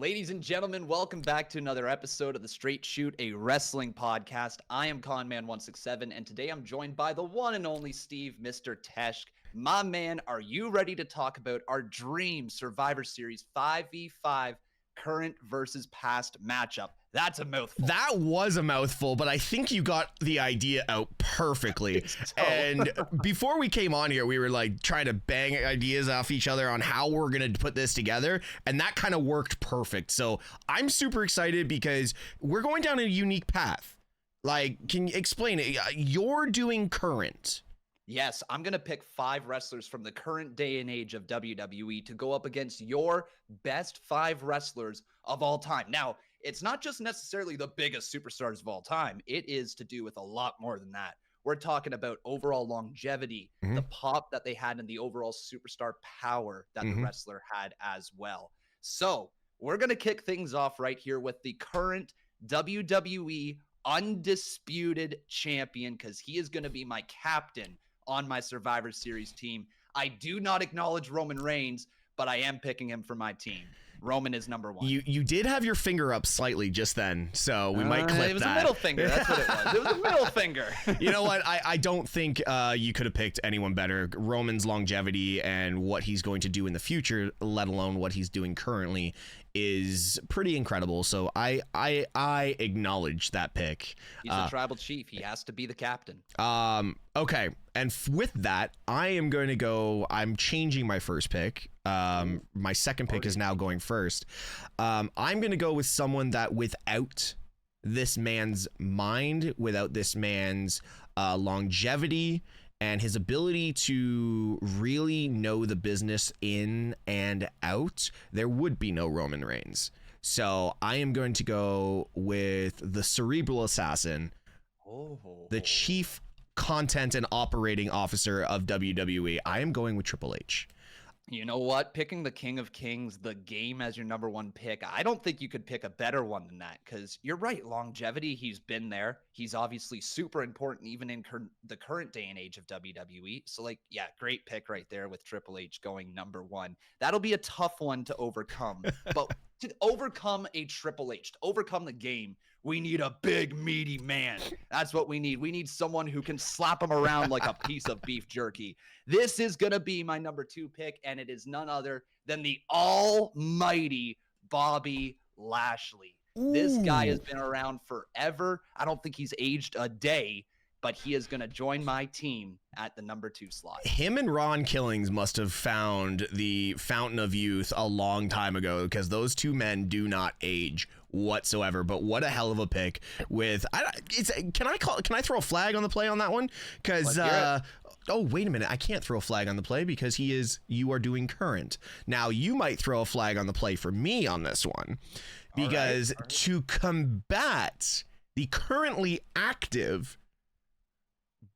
Ladies and gentlemen, welcome back to another episode of the Straight Shoot, a wrestling podcast. I am Conman167, and today I'm joined by the one and only Steve, MrTeshk. My man, are you ready to talk about our dream Survivor Series 5v5 current versus past matchup? That's a mouthful. That was a mouthful, but I think you got the idea out perfectly. And before we came on here, we were like trying to bang ideas off each other on how we're going to put this together. And that kind of worked perfect. So I'm super excited because we're going down a unique path. Like, can you explain it? You're doing current. Yes, I'm going to pick 5 wrestlers from the current day and age of WWE to go up against your best 5 wrestlers of all time. Now, it's not just necessarily the biggest superstars of all time. It is to do with a lot more than that. We're talking about overall longevity, the pop that they had, and the overall superstar power that the wrestler had as well. So we're going to kick things off right here with the current WWE undisputed champion, because he is going to be my captain on my Survivor Series team. I do not acknowledge Roman Reigns, but I am picking him for my team. Roman is number 1. You did have your finger up slightly just then, so we might clip that. It was a middle finger. That's what it was. It was a middle finger. You know what? I don't think you could have picked anyone better. Roman's longevity and what he's going to do in the future, let alone what he's doing currently, is pretty incredible. So I acknowledge that pick. He's a tribal chief. He has to be the captain. Okay. And with that, I am going to go. I'm changing my first pick. My second pick is now going first. I'm going to go with someone that without this man's mind, without this man's longevity and his ability to really know the business in and out, there would be no Roman Reigns. So I am going to go with the cerebral assassin, the chief content and operating officer of WWE. I am going with Triple H. You know what? Picking the King of Kings, the game, as your number 1 pick, I don't think you could pick a better one than that, because you're right. Longevity, he's been there. He's obviously super important even in the current day and age of WWE. So, like, yeah, great pick right there with Triple H going number 1. That'll be a tough one to overcome. But to overcome a Triple H, to overcome the game, we need a big, meaty man. That's what we need. We need someone who can slap him around like a piece of beef jerky. This is going to be my number 2 pick, and it is none other than the almighty Bobby Lashley. Ooh. This guy has been around forever. I don't think he's aged a day, but he is going to join my team at the number 2 slot. Him and Ron Killings must have found the fountain of youth a long time ago, because those two men do not age whatsoever. But what a hell of a pick! With can I throw a flag on the play on that one? Because oh, wait a minute, I can't throw a flag on the play because you are doing current. Now you might throw a flag on the play for me on this one, because to combat the currently active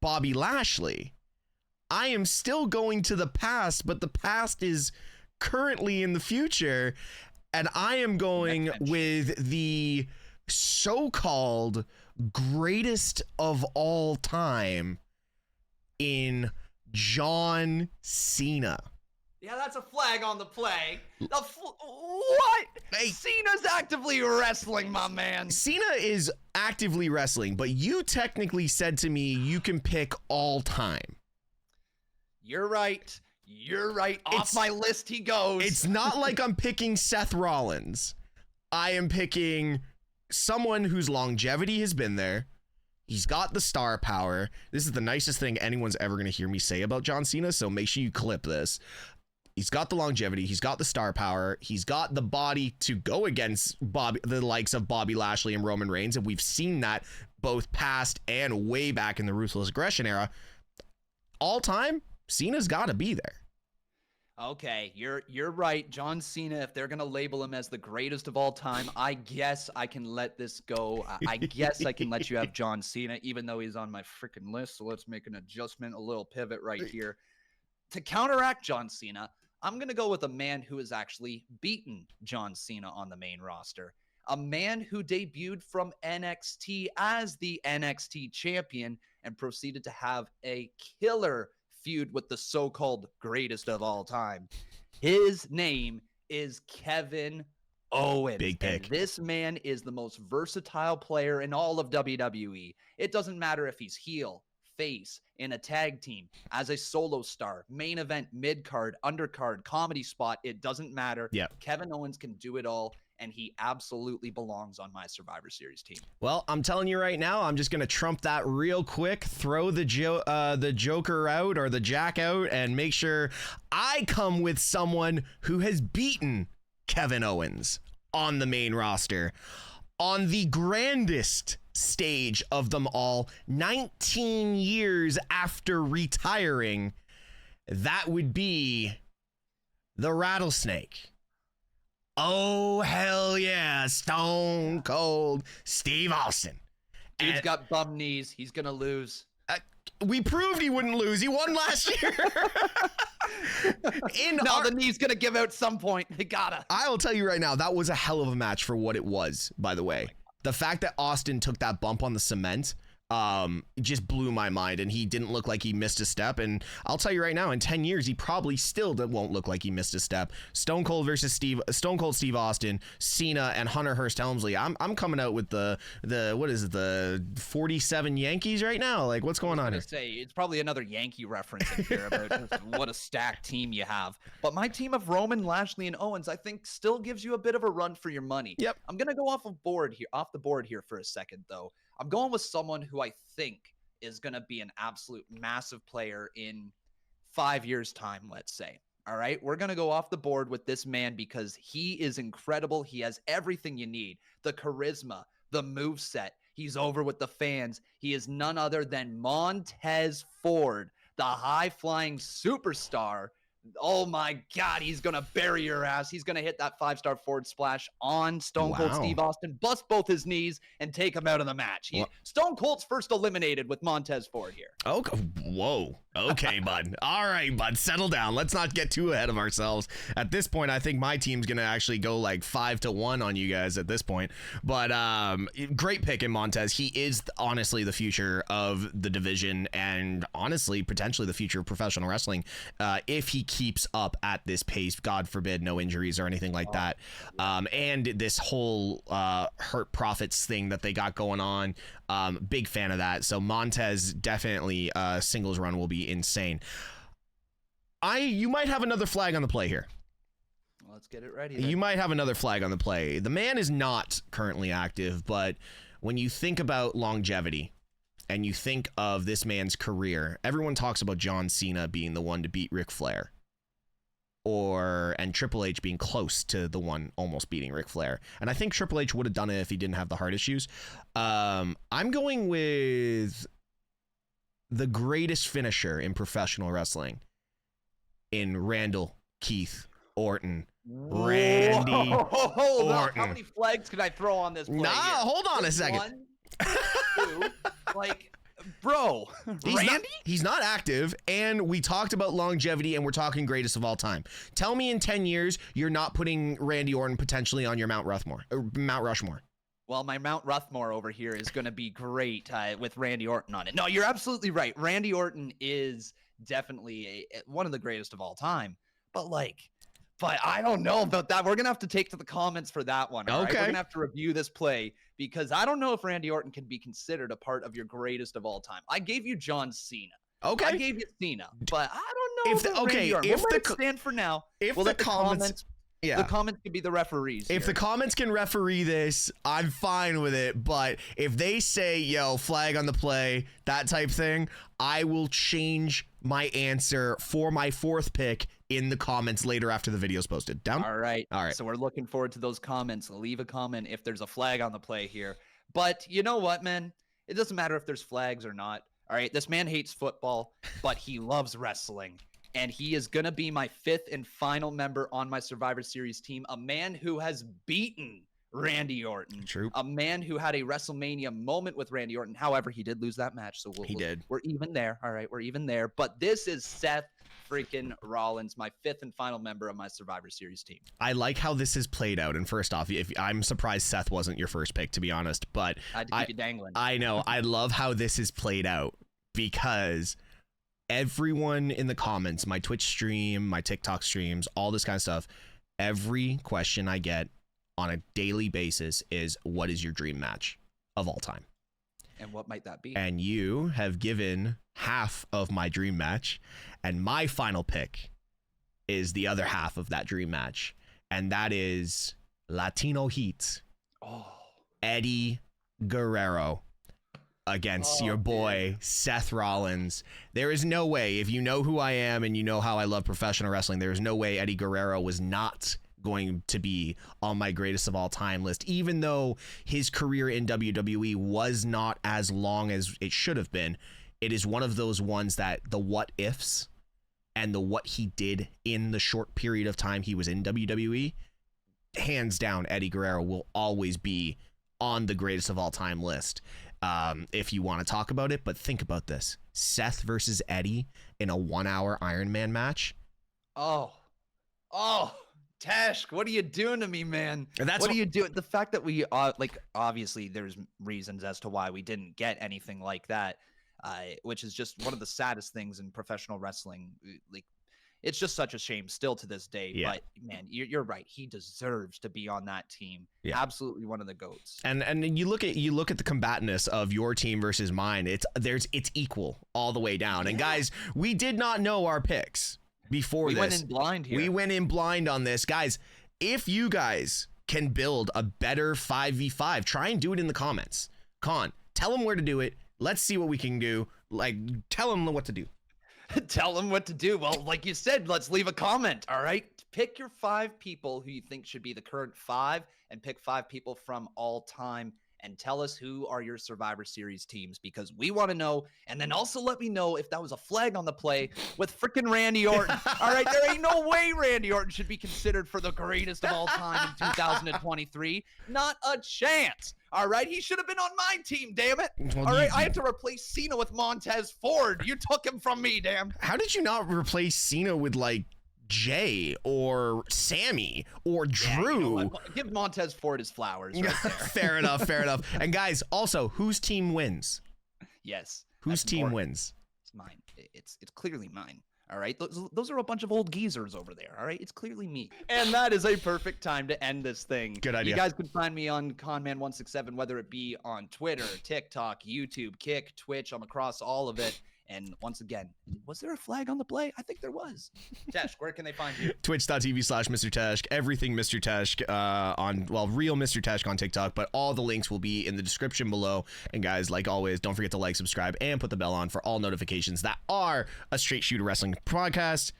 Bobby Lashley, I am still going to the past, but the past is currently in the future, and I am going with the so-called greatest of all time in John Cena. Yeah, that's a flag on the play. What? Hey, Cena's actively wrestling, my man. Cena is actively wrestling, but you technically said to me you can pick all time. You're right. You're right. Off my list he goes. It's not like I'm picking Seth Rollins. I am picking someone whose longevity has been there. He's got the star power. This is the nicest thing anyone's ever going to hear me say about John Cena, so make sure you clip this. He's got the longevity. He's got the star power. He's got the body to go against the likes of Bobby Lashley and Roman Reigns, and we've seen that both past and way back in the Ruthless Aggression era. All time, Cena's got to be there. Okay, you're right. John Cena, if they're going to label him as the greatest of all time, I guess I can let this go. I guess I can let you have John Cena, even though he's on my freaking list. So let's make an adjustment, a little pivot right here. To counteract John Cena, I'm going to go with a man who has actually beaten John Cena on the main roster. A man who debuted from NXT as the NXT champion and proceeded to have a killer feud with the so-called greatest of all time. His name is Kevin Owens. Big pick. And this man is the most versatile player in all of WWE. It doesn't matter if he's heel, face, in a tag team, as a solo star, main event, mid-card, undercard, comedy spot. It doesn't matter. Yeah. Kevin Owens can do it all, and he absolutely belongs on my Survivor Series team. Well, I'm telling you right now, I'm just going to trump that real quick, throw the Joker out or the Jack out, and make sure I come with someone who has beaten Kevin Owens on the main roster on the grandest stage of them all, 19 years after retiring. That would be the Rattlesnake. Oh, hell yeah, Stone Cold Steve Austin. Dude's got bum knees. He's going to lose. We proved he wouldn't lose. He won last year. The knee's going to give out some point. They gotta. I will tell you right now, that was a hell of a match for what it was, by the way. The fact that Austin took that bump on the cement just blew my mind, and he didn't look like he missed a step. And I'll tell you right now, in 10 years, he probably still won't look like he missed a step. Stone Cold Steve Austin, Cena, and Hunter Hearst Helmsley. I'm coming out with the what is it, the 47 Yankees right now? Like, what's going on here? It's probably another Yankee reference in here about just what a stacked team you have. But my team of Roman, Lashley, and Owens, I think, still gives you a bit of a run for your money. Yep. I'm gonna go off the board here for a second, though. I'm going with someone who I think is going to be an absolute massive player in 5 years' time, let's say. All right, we're going to go off the board with this man because he is incredible. He has everything you need. The charisma, the moveset. He's over with the fans. He is none other than Montez Ford, the high-flying superstar. Oh my God, he's going to bury your ass. He's going to hit that 5-star forward splash on Stone Cold Steve Austin, bust both his knees, and take him out of the match. Stone Cold's first eliminated with Montez Ford here. Okay. Whoa. Okay, bud. All right, bud. Settle down. Let's not get too ahead of ourselves. At this point, I think my team's going to actually go like 5-1 on you guys at this point. But great pick in Montez. He is honestly the future of the division and honestly, potentially the future of professional wrestling if he keeps up at this pace. God forbid, no injuries or anything like that. And this whole Hurt Profits thing that they got going on. Big fan of that. So Montez definitely singles run will be insane. You might have another flag on the play here. Let's get it ready then. You might have another flag on the play. The man is not currently active, but when you think about longevity and you think of this man's career, everyone talks about John Cena being the one to beat Ric Flair. And Triple H being close to the one almost beating Ric Flair. And I think Triple H would have done it if he didn't have the heart issues. I'm going with the greatest finisher in professional wrestling in Randall Keith Orton. Randy Orton. How many flags could I throw on this play here? Hold on a second. 1, 2, bro, Randy? He's not active, and we talked about longevity, and we're talking greatest of all time. Tell me in 10 years you're not putting Randy Orton potentially on your Mount Rushmore. Well, my Mount Rushmore over here is going to be great with Randy Orton on it. No, you're absolutely right. Randy Orton is definitely one of the greatest of all time. But I don't know about that. We're going to have to take to the comments for that one. All right? We're going to have to review this play because I don't know if Randy Orton can be considered a part of your greatest of all time. I gave you John Cena. Okay. I gave you Cena, but I don't know if Randy Orton. We'll let it stand for now. If we'll the let the comments... Yeah. The comments can be the referees. If the comments can referee this, I'm fine with it. But if they say, yo, flag on the play, that type thing, I will change my answer for my fourth pick in the comments later after the video's posted. Down? All right. So we're looking forward to those comments. Leave a comment if there's a flag on the play here. But you know what, man? It doesn't matter if there's flags or not. All right. This man hates football, but he loves wrestling. And he is going to be my fifth and final member on my Survivor Series team. A man who has beaten Randy Orton. True. A man who had a WrestleMania moment with Randy Orton. However, he did lose that match. So we're even there. All right, we're even there. But this is Seth freaking Rollins, my fifth and final member of my Survivor Series team. I like how this has played out. And first off, I'm surprised Seth wasn't your first pick, to be honest. But I had to keep you dangling. I know. I love how this has played out because everyone in the comments, my Twitch stream, my TikTok streams, all this kind of stuff, every question I get on a daily basis is, what is your dream match of all time? And what might that be? And you have given half of my dream match, and my final pick is the other half of that dream match, and that is Latino Heat. Oh, Eddie Guerrero against your boy Seth Rollins. There is no way, if you know who I am and you know how I love professional wrestling, there is no way Eddie Guerrero was not going to be on my greatest of all time list, even though his career in WWE was not as long as it should have been. It is one of those ones that the what ifs and the what he did in the short period of time he was in WWE, hands down, Eddie Guerrero will always be on the greatest of all time list, if you want to talk about it. But think about this: Seth versus Eddie in a 1 hour Iron Man match. Oh, Teshk, what are you doing to me, man? What are you doing? The fact that we obviously there's reasons as to why we didn't get anything like that, which is just one of the saddest things in professional wrestling. Like, it's just such a shame still to this day. Yeah. But man, you're right. He deserves to be on that team. Yeah. Absolutely one of the GOATs. And you look at the combatantness of your team versus mine. It's equal all the way down. And guys, we did not know our picks before this. We went in blind here. We went in blind on this. Guys, if you guys can build a better 5v5, try and do it in the comments. Tell them where to do it. Let's see what we can do. Like, tell them what to do. Tell them what to do. Well, like you said, let's leave a comment. All right. Pick your 5 people who you think should be the current 5, and pick 5 people from all time, and tell us who are your Survivor Series teams, because we want to know. And then also let me know if that was a flag on the play with freaking Randy Orton. All right. There ain't no way Randy Orton should be considered for the greatest of all time in 2023. Not a chance. All right, he should have been on my team, damn it. Well, all right, I had to replace Cena with Montez Ford. You took him from me, damn. How did you not replace Cena with, like, Jay or Sammy or Drew? You know, give Montez Ford his flowers right there. Fair enough. And guys, also, whose team wins? Yes. Whose team wins? It's mine. It's clearly mine. All right, those are a bunch of old geezers over there. All right, it's clearly me. And that is a perfect time to end this thing. Good idea. You guys can find me on Conman167, whether it be on Twitter, TikTok, YouTube, Kick, Twitch. I'm across all of it. And once again, was there a flag on the play? I think there was. Teshk, where can they find you? Twitch.tv/MrTeshk. Everything MrTeshk real MrTeshk on TikTok, but all the links will be in the description below. And guys, like always, don't forget to like, subscribe, and put the bell on for all notifications that are a Straight Shooter Wrestling podcast.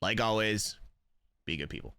Like always, be good people.